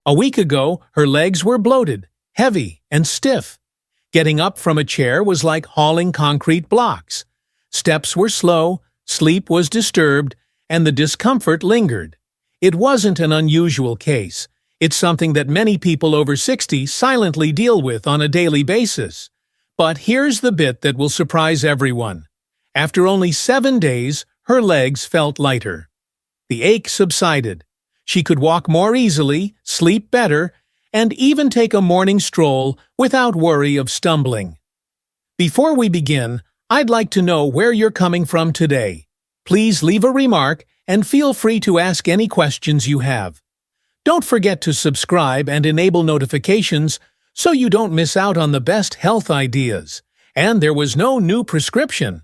A week ago, her legs were bloated, heavy, and stiff. Getting up from a chair was like hauling concrete blocks. Steps were slow, sleep was disturbed, and the discomfort lingered. It wasn't an unusual case. It's something that many people over 60 silently deal with on a daily basis. But here's the bit that will surprise everyone. After only 7 days, her legs felt lighter. The ache subsided. She could walk more easily, sleep better, and even take a morning stroll without worry of stumbling. Before we begin, I'd like to know where you're coming from today. Please leave a remark and feel free to ask any questions you have. Don't forget to subscribe and enable notifications so you don't miss out on the best health ideas. And there was no new prescription,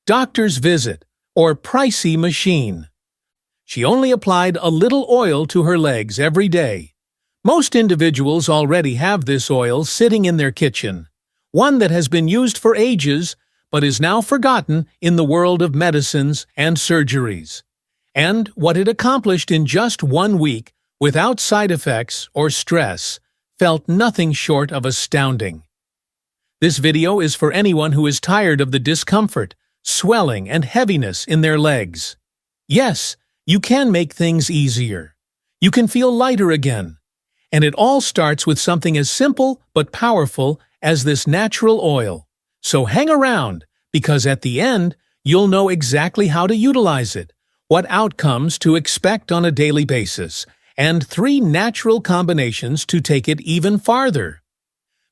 doctor's visit, or pricey machine. She only applied a little oil to her legs every day. Most individuals already have this oil sitting in their kitchen, one that has been used for ages but is now forgotten in the world of medicines and surgeries. And what it accomplished in just 1 week, without side effects or stress, felt nothing short of astounding. This video is for anyone who is tired of the discomfort, swelling, and heaviness in their legs. Yes, you can make things easier. You can feel lighter again. And it all starts with something as simple but powerful as this natural oil. So hang around, because at the end, you'll know exactly how to utilize it, what outcomes to expect on a daily basis, and 3 natural combinations to take it even farther.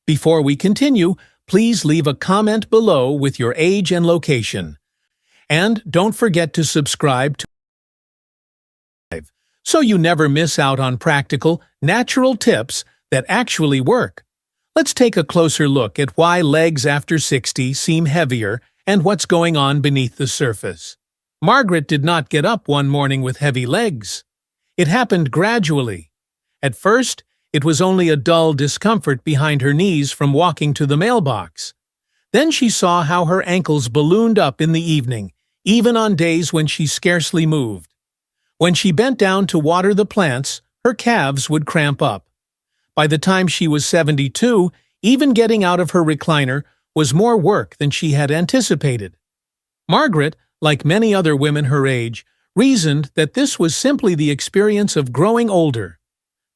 Before we continue, please leave a comment below with your age and location. And don't forget to subscribe to so you never miss out on practical, natural tips that actually work. Let's take a closer look at why legs after 60 seem heavier and what's going on beneath the surface. Margaret did not get up one morning with heavy legs. It happened gradually. At first, it was only a dull discomfort behind her knees from walking to the mailbox. Then she saw how her ankles ballooned up in the evening, even on days when she scarcely moved. When she bent down to water the plants, her calves would cramp up. By the time she was 72, even getting out of her recliner was more work than she had anticipated. Margaret, like many other women her age, reasoned that this was simply the experience of growing older.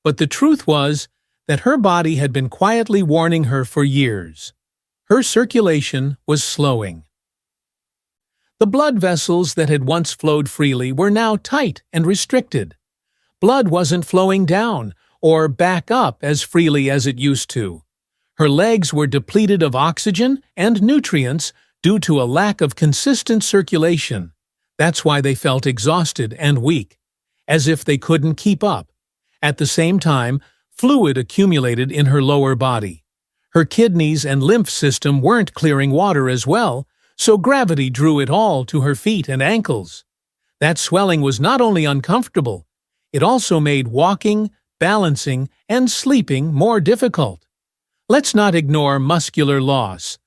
But the truth was that her body had been quietly warning her for years. Her circulation was slowing. The blood vessels that had once flowed freely were now tight and restricted. Blood wasn't flowing down or back up as freely as it used to. Her legs were depleted of oxygen and nutrients due to a lack of consistent circulation. That's why they felt exhausted and weak, as if they couldn't keep up. At the same time, fluid accumulated in her lower body. Her kidneys and lymph system weren't clearing water as well, so gravity drew it all to her feet and ankles. That swelling was not only uncomfortable, it also made walking, balancing, and sleeping more difficult. Let's not ignore muscular loss.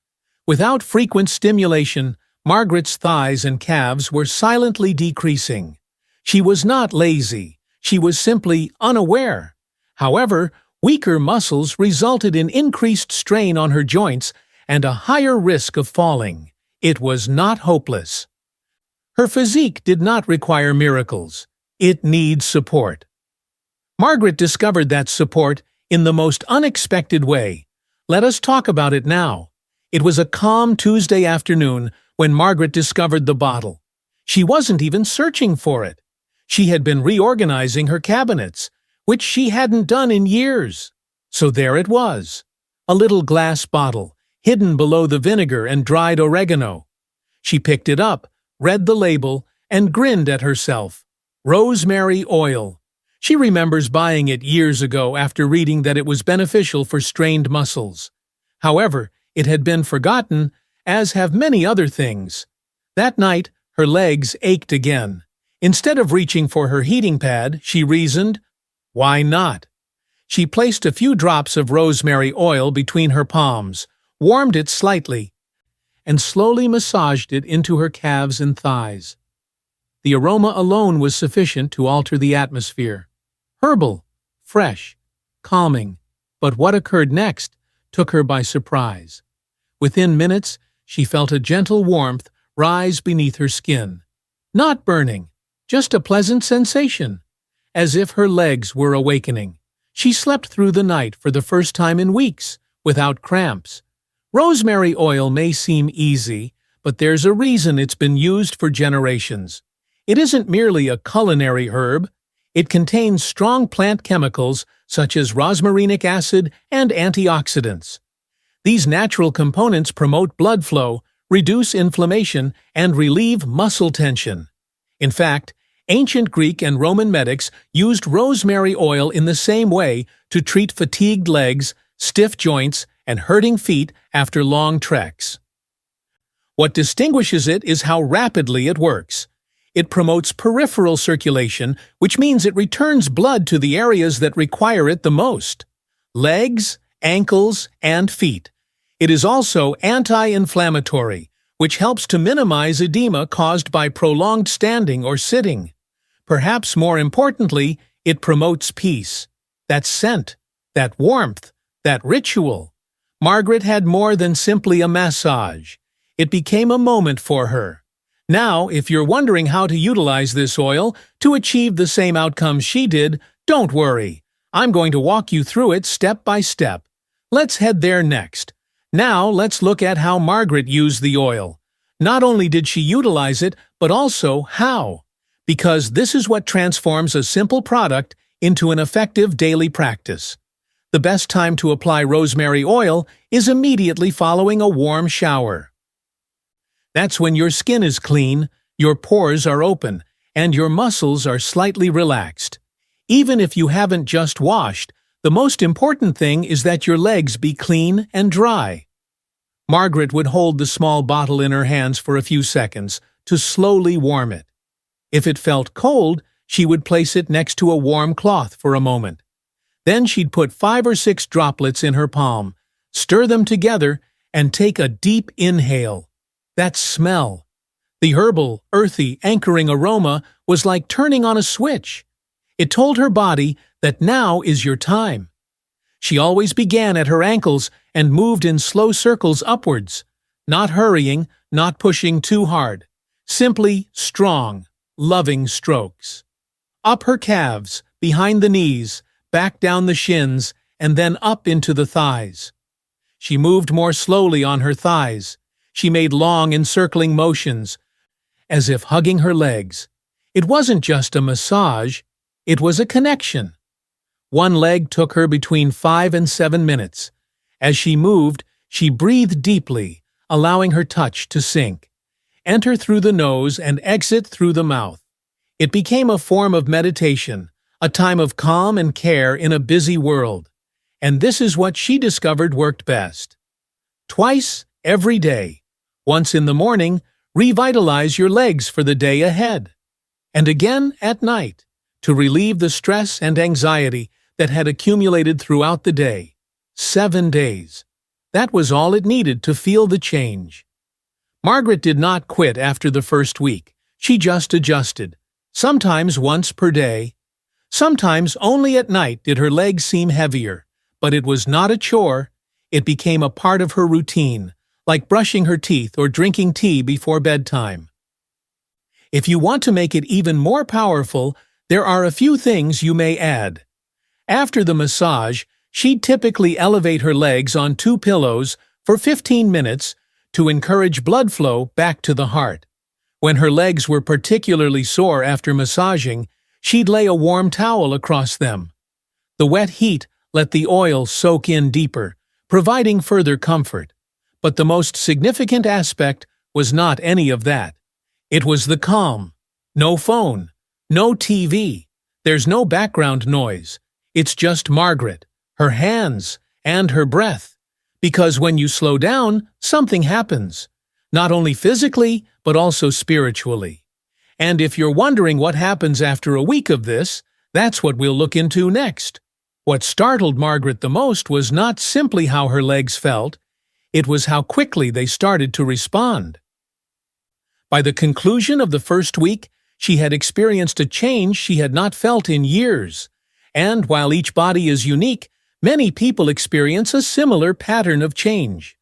Without frequent stimulation, Margaret's thighs and calves were silently decreasing. She was not lazy, she was simply unaware. However, weaker muscles resulted in increased strain on her joints and a higher risk of falling. It was not hopeless. Her physique did not require miracles. It needs support. Margaret discovered that support in the most unexpected way. Let us talk about it now. It was a calm Tuesday afternoon when Margaret discovered the bottle. She wasn't even searching for it. She had been reorganizing her cabinets, which she hadn't done in years. So there it was, a little glass bottle, hidden below the vinegar and dried oregano. She picked it up, read the label, and grinned at herself. Rosemary Oil. She remembers buying it years ago after reading that it was beneficial for strained muscles. However, it had been forgotten, as have many other things. That night, her legs ached again. Instead of reaching for her heating pad, she reasoned, why not? She placed a few drops of rosemary oil between her palms, warmed it slightly, and slowly massaged it into her calves and thighs. The aroma alone was sufficient to alter the atmosphere. Herbal, fresh, calming. But what occurred next took her by surprise. Within minutes, she felt a gentle warmth rise beneath her skin. Not burning, just a pleasant sensation, as if her legs were awakening. She slept through the night for the first time in weeks, without cramps. Rosemary oil may seem easy, but there's a reason it's been used for generations. It isn't merely a culinary herb. It contains strong plant chemicals such as rosmarinic acid and antioxidants. These natural components promote blood flow, reduce inflammation, and relieve muscle tension. In fact, ancient Greek and Roman medics used rosemary oil in the same way to treat fatigued legs, stiff joints, and hurting feet after long treks. What distinguishes it is how rapidly it works. It promotes peripheral circulation, which means it returns blood to the areas that require it the most: legs, ankles, and feet. It is also anti-inflammatory, which helps to minimize edema caused by prolonged standing or sitting. Perhaps more importantly, it promotes peace. That scent, that warmth, that ritual. Margaret had more than simply a massage. It became a moment for her. Now, if you're wondering how to utilize this oil to achieve the same outcomes she did, don't worry. I'm going to walk you through it step by step. Let's head there next. Now, let's look at how Margaret used the oil. Not only did she utilize it, but also how. Because this is what transforms a simple product into an effective daily practice. The best time to apply rosemary oil is immediately following a warm shower. That's when your skin is clean, your pores are open, and your muscles are slightly relaxed. Even if you haven't just washed, the most important thing is that your legs be clean and dry. Margaret would hold the small bottle in her hands for a few seconds to slowly warm it. If it felt cold, she would place it next to a warm cloth for a moment. Then she'd put 5 or 6 droplets in her palm, stir them together, and take a deep inhale. That smell, the herbal, earthy, anchoring aroma, was like turning on a switch. It told her body that now is your time. She always began at her ankles and moved in slow circles upwards, not hurrying, not pushing too hard, simply strong, loving strokes. Up her calves, behind the knees, back down the shins, and then up into the thighs. She moved more slowly on her thighs. She made long encircling motions, as if hugging her legs. It wasn't just a massage, it was a connection. One leg took her between 5 and 7 minutes. As she moved, she breathed deeply, allowing her touch to sink, enter through the nose and exit through the mouth. It became a form of meditation, a time of calm and care in a busy world. And this is what she discovered worked best. Twice every day. Once in the morning, revitalize your legs for the day ahead. And again at night, to relieve the stress and anxiety that had accumulated throughout the day. 7 days. That was all it needed to feel the change. Margaret did not quit after the first week. She just adjusted. Sometimes once per day. Sometimes only at night did her legs seem heavier. But it was not a chore. It became a part of her routine, like brushing her teeth or drinking tea before bedtime. If you want to make it even more powerful, there are a few things you may add. After the massage, she'd typically elevate her legs on 2 pillows for 15 minutes to encourage blood flow back to the heart. When her legs were particularly sore after massaging, she'd lay a warm towel across them. The wet heat let the oil soak in deeper, providing further comfort. But the most significant aspect was not any of that. It was the calm. No phone. No TV. There's no background noise. It's just Margaret, her hands, and her breath. Because when you slow down, something happens. Not only physically, but also spiritually. And if you're wondering what happens after a week of this, that's what we'll look into next. What startled Margaret the most was not simply how her legs felt. It was how quickly they started to respond. By the conclusion of the first week, she had experienced a change she had not felt in years. And while each body is unique, many people experience a similar pattern of change.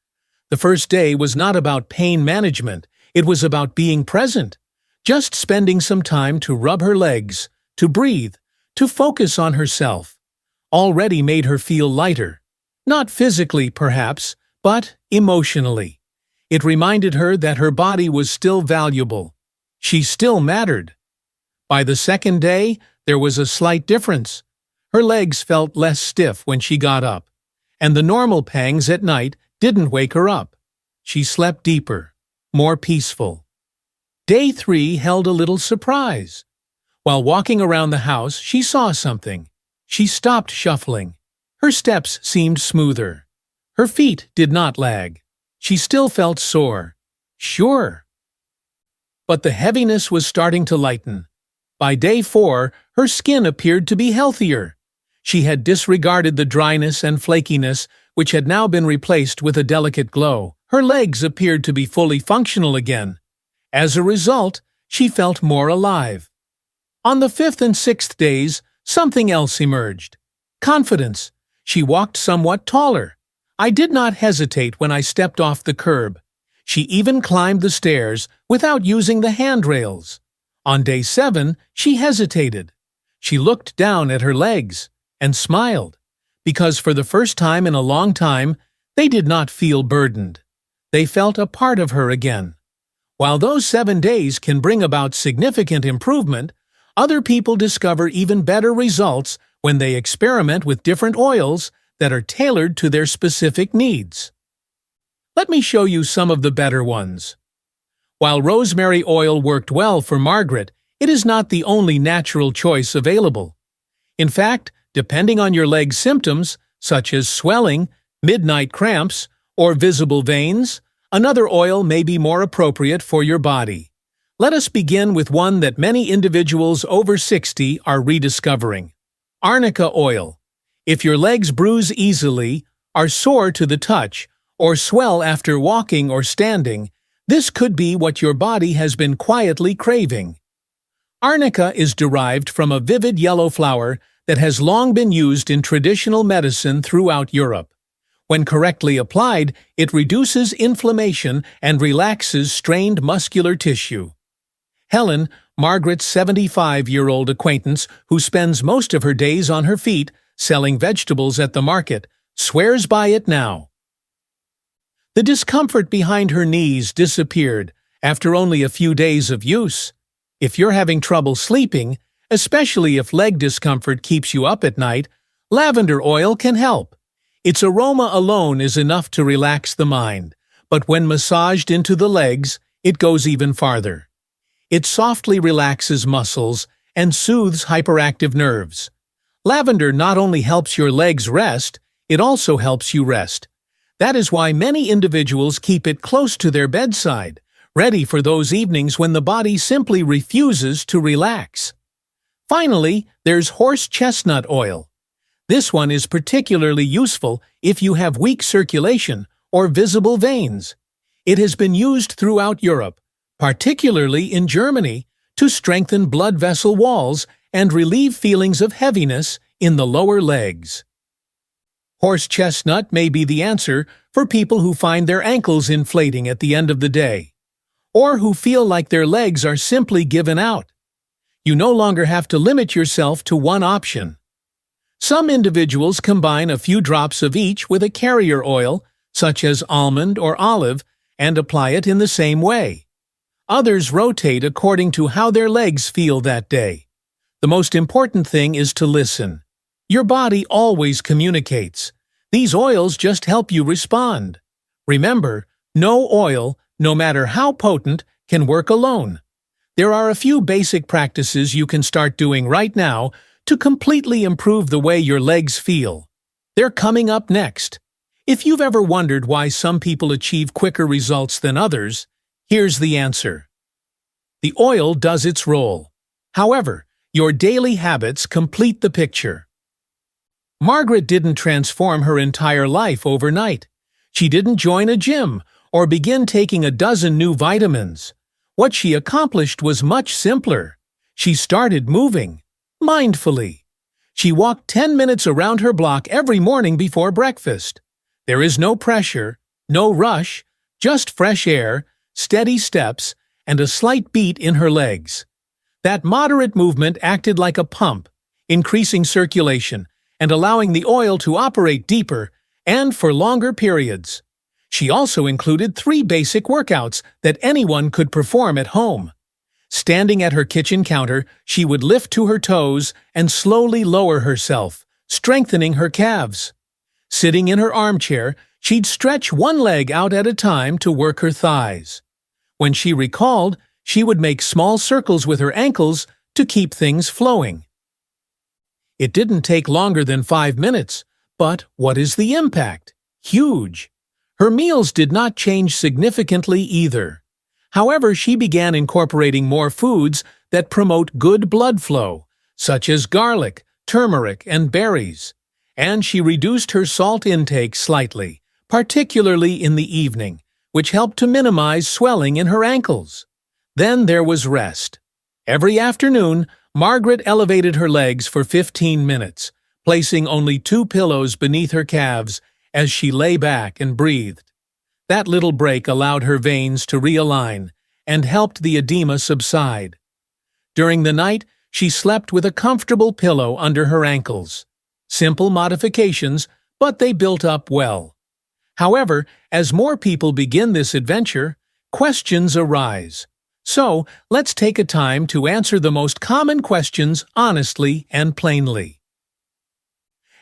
The first day was not about pain management, it was about being present. Just spending some time to rub her legs, to breathe, to focus on herself, already made her feel lighter. Not physically, perhaps, but emotionally. It reminded her that her body was still valuable. She still mattered. By the second day, there was a slight difference. Her legs felt less stiff when she got up, and the normal pangs at night didn't wake her up. She slept deeper, more peaceful. Day 3 held a little surprise. While walking around the house, she saw something. She stopped shuffling. Her steps seemed smoother. Her feet did not lag. She still felt sore. Sure. But the heaviness was starting to lighten. By day 4, her skin appeared to be healthier. She had disregarded the dryness and flakiness, which had now been replaced with a delicate glow. Her legs appeared to be fully functional again. As a result, she felt more alive. On the 5th and 6th days, something else emerged. Confidence. She walked somewhat taller. I did not hesitate when I stepped off the curb. She even climbed the stairs without using the handrails. On day 7, she hesitated. She looked down at her legs and smiled, because for the first time in a long time, they did not feel burdened. They felt a part of her again. While those 7 days can bring about significant improvement, other people discover even better results when they experiment with different oils that are tailored to their specific needs. Let me show you some of the better ones. While rosemary oil worked well for Margaret, it is not the only natural choice available. In fact, depending on your leg symptoms, such as swelling, midnight cramps, or visible veins, another oil may be more appropriate for your body. Let us begin with one that many individuals over 60 are rediscovering: Arnica oil. If your legs bruise easily, are sore to the touch, or swell after walking or standing, this could be what your body has been quietly craving. Arnica is derived from a vivid yellow flower that has long been used in traditional medicine throughout Europe. When correctly applied, it reduces inflammation and relaxes strained muscular tissue. Helen, Margaret's 75-year-old acquaintance who spends most of her days on her feet selling vegetables at the market, swears by it now. The discomfort behind her knees disappeared after only a few days of use. If you're having trouble sleeping, especially if leg discomfort keeps you up at night, lavender oil can help. Its aroma alone is enough to relax the mind, but when massaged into the legs, it goes even farther. It softly relaxes muscles and soothes hyperactive nerves. Lavender not only helps your legs rest, it also helps you rest. That is why many individuals keep it close to their bedside, ready for those evenings when the body simply refuses to relax. Finally, there's horse chestnut oil. This one is particularly useful if you have weak circulation or visible veins. It has been used throughout Europe, particularly in Germany, to strengthen blood vessel walls and relieve feelings of heaviness in the lower legs. Horse chestnut may be the answer for people who find their ankles inflating at the end of the day, or who feel like their legs are simply given out. You no longer have to limit yourself to one option. Some individuals combine a few drops of each with a carrier oil, such as almond or olive, and apply it in the same way. Others rotate according to how their legs feel that day. The most important thing is to listen. Your body always communicates. These oils just help you respond. Remember, no oil, no matter how potent, can work alone. There are a few basic practices you can start doing right now to completely improve the way your legs feel. They're coming up next. If you've ever wondered why some people achieve quicker results than others, here's the answer. The oil does its role. However, your daily habits complete the picture. Margaret didn't transform her entire life overnight. She didn't join a gym or begin taking a dozen new vitamins. What she accomplished was much simpler. She started moving, mindfully. She walked 10 minutes around her block every morning before breakfast. There is no pressure, no rush, just fresh air, steady steps, and a slight beat in her legs. That moderate movement acted like a pump, increasing circulation and allowing the oil to operate deeper and for longer periods. She also included 3 basic workouts that anyone could perform at home. Standing at her kitchen counter, she would lift to her toes and slowly lower herself, strengthening her calves. Sitting in her armchair, she'd stretch one leg out at a time to work her thighs. When she recalled, she would make small circles with her ankles to keep things flowing. It didn't take longer than 5 minutes, but what is the impact? Huge. Her meals did not change significantly either. However, she began incorporating more foods that promote good blood flow, such as garlic, turmeric, and berries. And she reduced her salt intake slightly, particularly in the evening, which helped to minimize swelling in her ankles. Then there was rest. Every afternoon, Margaret elevated her legs for 15 minutes, placing only 2 pillows beneath her calves as she lay back and breathed. That little break allowed her veins to realign and helped the edema subside. During the night, she slept with a comfortable pillow under her ankles. Simple modifications, but they built up well. However, as more people begin this adventure, questions arise. So, let's take a time to answer the most common questions honestly and plainly.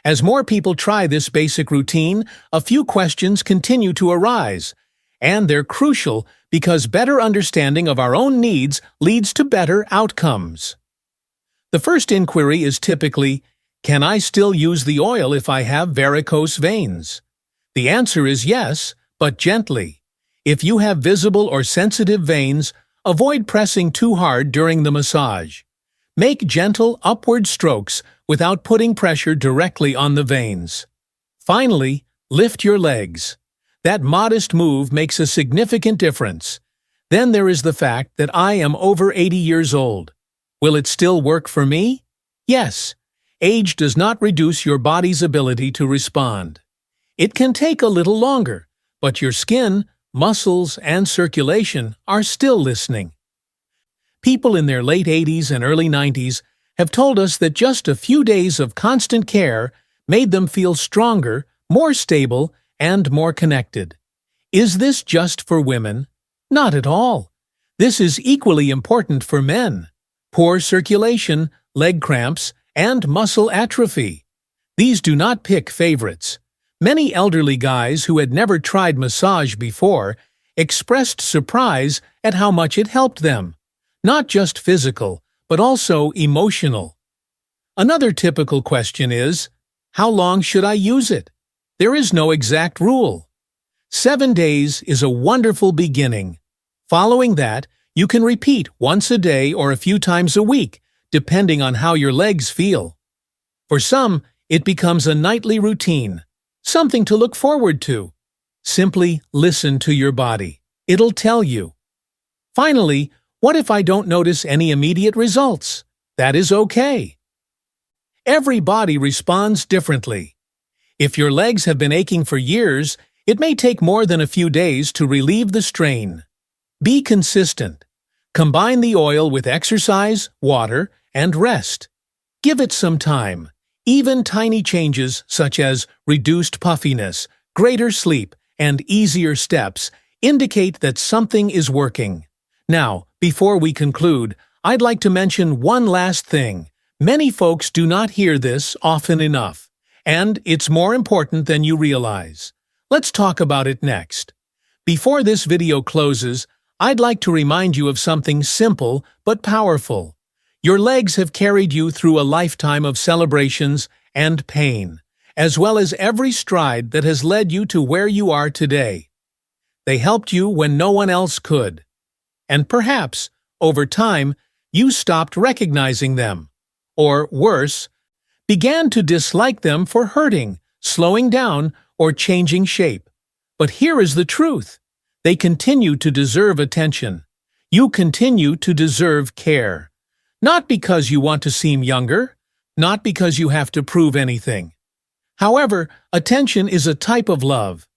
As more people try this basic routine, a few questions continue to arise, and they're crucial because better understanding of our own needs leads to better outcomes. The first inquiry is typically, can I still use the oil if I have varicose veins? The answer is yes, but gently. If you have visible or sensitive veins, avoid pressing too hard during the massage. Make gentle upward strokes without putting pressure directly on the veins. Finally, lift your legs. That modest move makes a significant difference. Then there is the fact that I am over 80 years old. Will it still work for me? Yes. Age does not reduce your body's ability to respond. It can take a little longer, but your skin, muscles, and circulation are still listening. People in their late 80s and early 90s have told us that just a few days of constant care made them feel stronger, more stable, and more connected. Is this just for women? Not at all. This is equally important for men. Poor circulation, leg cramps, and muscle atrophy. These do not pick favorites. Many elderly guys who had never tried massage before expressed surprise at how much it helped them. Not just physical, but also emotional. Another typical question is, how long should I use it? There is no exact rule. 7 days is a wonderful beginning. Following that, you can repeat once a day or a few times a week, depending on how your legs feel. For some, it becomes a nightly routine, something to look forward to. Simply listen to your body. It'll tell you. Finally, what if I don't notice any immediate results? That is okay. Every body responds differently. If your legs have been aching for years, it may take more than a few days to relieve the strain. Be consistent. Combine the oil with exercise, water, and rest. Give it some time. Even tiny changes such as reduced puffiness, greater sleep, and easier steps indicate that something is working. Now, before we conclude, I'd like to mention one last thing. Many folks do not hear this often enough, and it's more important than you realize. Let's talk about it next. Before this video closes, I'd like to remind you of something simple but powerful. Your legs have carried you through a lifetime of celebrations and pain, as well as every stride that has led you to where you are today. They helped you when no one else could. And perhaps, over time, you stopped recognizing them. Or worse, began to dislike them for hurting, slowing down, or changing shape. But here is the truth. They continue to deserve attention. You continue to deserve care. Not because you want to seem younger, not because you have to prove anything. However, attention is a type of love,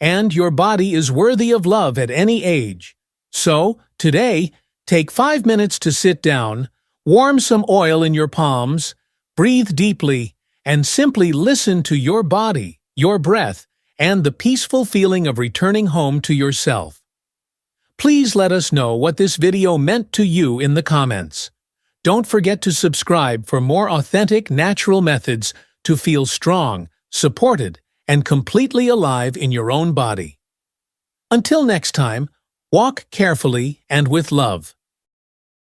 and your body is worthy of love at any age. So, today, take 5 minutes to sit down, warm some oil in your palms, breathe deeply, and simply listen to your body, your breath, and the peaceful feeling of returning home to yourself. Please let us know what this video meant to you in the comments. Don't forget to subscribe for more authentic, natural methods to feel strong, supported, and completely alive in your own body. Until next time, walk carefully and with love.